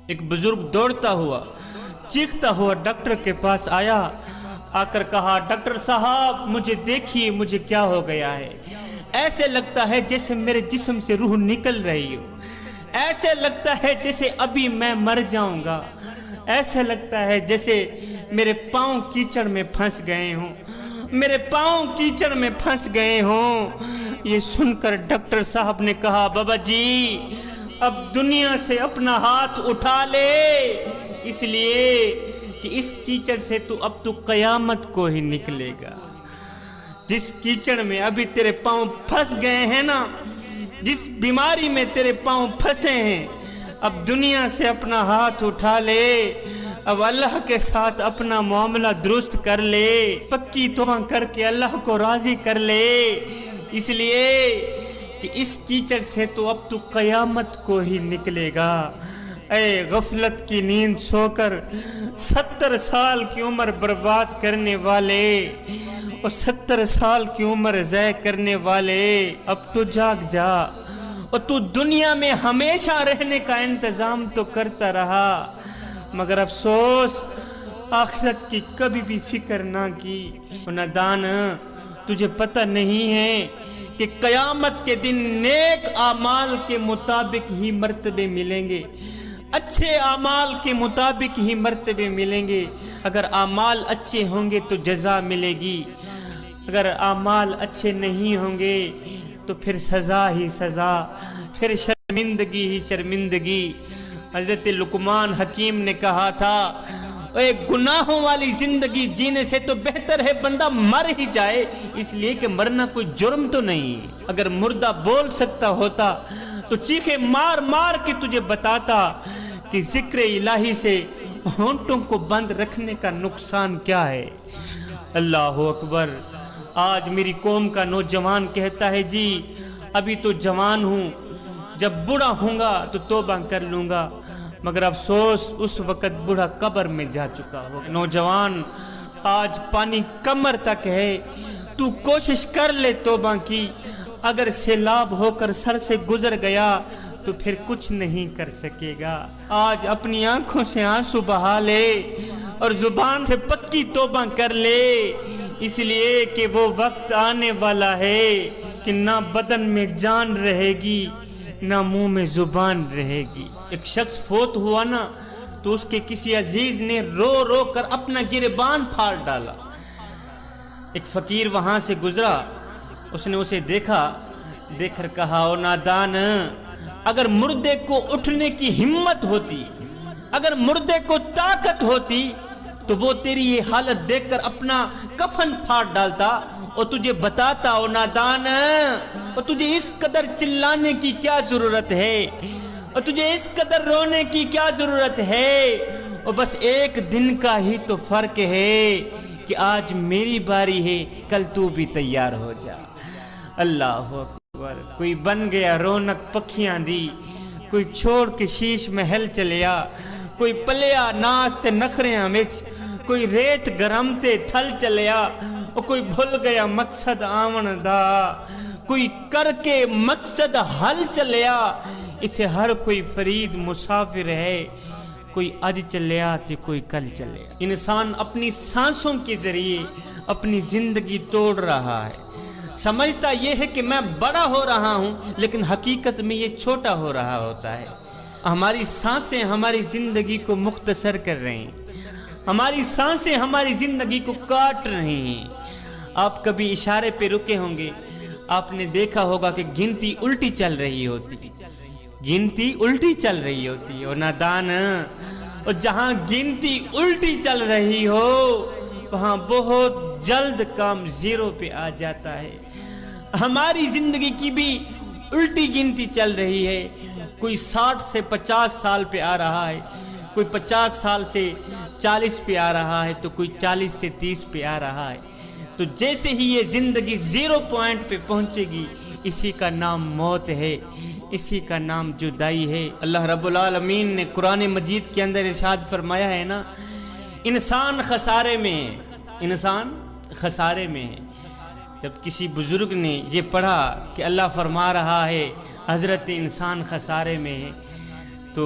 ایک بزرگ دوڑتا ہوا چیختا ہوا ڈاکٹر کے پاس آیا، آ کر کہا ڈاکٹر صاحب مجھے دیکھیے مجھے کیا ہو گیا ہے، ایسے لگتا ہے جیسے میرے جسم سے روح نکل رہی ہو، ایسے لگتا ہے جیسے ابھی میں مر جاؤں گا، ایسے لگتا ہے جیسے میرے پاؤں کیچڑ میں پھنس گئے ہوں، میرے پاؤں کیچڑ میں پھنس گئے ہوں۔ یہ سن کر ڈاکٹر صاحب نے کہا بابا جی اب دنیا سے اپنا ہاتھ اٹھا لے، اس لیے کہ اس کیچڑ سے اب تو قیامت کو ہی نکلے گا۔ جس کیچڑ میں ابھی تیرے پاؤں پھنس گئے ہیں نا، جس بیماری میں تیرے پاؤں پھنسے ہیں، اب دنیا سے اپنا ہاتھ اٹھا لے، اب اللہ کے ساتھ اپنا معاملہ درست کر لے، پکی توبہ کر کے اللہ کو راضی کر لے، اس لیے کہ اس کیچڑ سے اب تو قیامت کو ہی نکلے گا۔ اے غفلت کی نیند سو کر 70 سال کی عمر برباد کرنے والے اور 70 سال کی عمر ضائع کرنے والے، اب تو جاگ جا، اور تو دنیا میں ہمیشہ رہنے کا انتظام تو کرتا رہا، مگر افسوس آخرت کی کبھی بھی فکر نہ کی۔ نادان تجھے پتہ نہیں ہے کہ قیامت کے دن نیک اعمال کے مطابق ہی مرتبے ملیں گے، اچھے اعمال کے مطابق ہی مرتبے ملیں گے۔ اگر اعمال اچھے ہوں گے تو جزا ملے گی، اگر اعمال اچھے نہیں ہوں گے تو پھر سزا ہی سزا، پھر شرمندگی ہی شرمندگی۔ حضرت لقمان حکیم نے کہا تھا اے گناہوں والی زندگی جینے سے تو بہتر ہے بندہ مر ہی جائے، اس لیے کہ مرنا کوئی جرم تو نہیں۔ اگر مردہ بول سکتا ہوتا تو چیخے مار مار کے تجھے بتاتا کہ ذکر الہی سے ہونٹوں کو بند رکھنے کا نقصان کیا ہے۔ اللہ اکبر۔ آج میری قوم کا نوجوان کہتا ہے جی ابھی تو جوان ہوں، جب بوڑھا ہوں گا تو توبہ کر لوں گا، مگر افسوس اس وقت بوڑھا قبر میں جا چکا ہو۔ نوجوان آج پانی کمر تک ہے، تو کوشش کر لے توبہ کی، اگر سیلاب ہو کر سر سے گزر گیا تو پھر کچھ نہیں کر سکے گا۔ آج اپنی آنکھوں سے آنسو بہا لے اور زبان سے پکی توبہ کر لے، اس لیے کہ وہ وقت آنے والا ہے کہ نہ بدن میں جان رہے گی نہ منہ میں زبان رہے گی۔ ایک شخص فوت ہوا نا تو اس کے کسی عزیز نے رو رو کر اپنا گریبان پھاڑ ڈالا۔ ایک فقیر وہاں سے گزرا، اس نے اسے دیکھا، دیکھ کر کہا او نادان، اگر مردے کو اٹھنے کی ہمت ہوتی، اگر مردے کو طاقت ہوتی تو وہ تیری یہ حالت دیکھ کر اپنا کفن پھاڑ ڈالتا اور تجھے بتاتا او نادان، اور تجھے اس قدر چلانے کی کیا ضرورت ہے، اور تجھے اس قدر رونے کی کیا ضرورت ہے، اور بس ایک دن کا ہی تو فرق ہے کہ آج میری باری ہے، کل تو بھی تیار ہو جا۔ اللہ اکبر۔ کوئی بن گیا رونق پکھیاں دی، کوئی چھوڑ کے شیش محل چلیا، کوئی پلیا ناستے نخریاں وچ، کوئی ریت گرمتے تھل چلیا، اور کوئی بھول گیا مقصد آون دا، کوئی کر کے مقصد حل چلیا۔ اتھے ہر کوئی فرید مسافر ہے، کوئی اج چلیا تو کوئی کل چلیا۔ انسان اپنی سانسوں کے ذریعے اپنی زندگی توڑ رہا ہے، سمجھتا یہ ہے کہ میں بڑا ہو رہا ہوں، لیکن حقیقت میں یہ چھوٹا ہو رہا ہوتا ہے۔ ہماری سانسیں ہماری زندگی کو مختصر کر رہی ہیں، ہماری سانسیں ہماری زندگی کو کاٹ رہی ہیں۔ آپ کبھی اشارے پہ رکے ہوں گے، آپ نے دیکھا ہوگا کہ گنتی الٹی چل رہی ہوتی، گنتی الٹی چل رہی ہوتی، اور نادان، اور جہاں گنتی الٹی چل رہی ہو وہاں بہت جلد کام زیرو پہ آ جاتا ہے۔ ہماری زندگی کی بھی الٹی گنتی چل رہی ہے، کوئی 60 سے 50 سال پہ آ رہا ہے، کوئی 50 سال سے 40 پہ آ رہا ہے، تو کوئی 40 سے 30 پہ آ رہا ہے۔ تو جیسے ہی یہ زندگی 0 پوائنٹ پہ پہنچے گی، اسی کا نام موت ہے، اسی کا نام جدائی ہے۔ اللہ رب العالمین نے قرآن مجید کے اندر ارشاد فرمایا ہے نا، انسان خسارے میں ہے، انسان خسارے میں ہے۔ جب کسی بزرگ نے یہ پڑھا کہ اللہ فرما رہا ہے حضرت انسان خسارے میں ہے، تو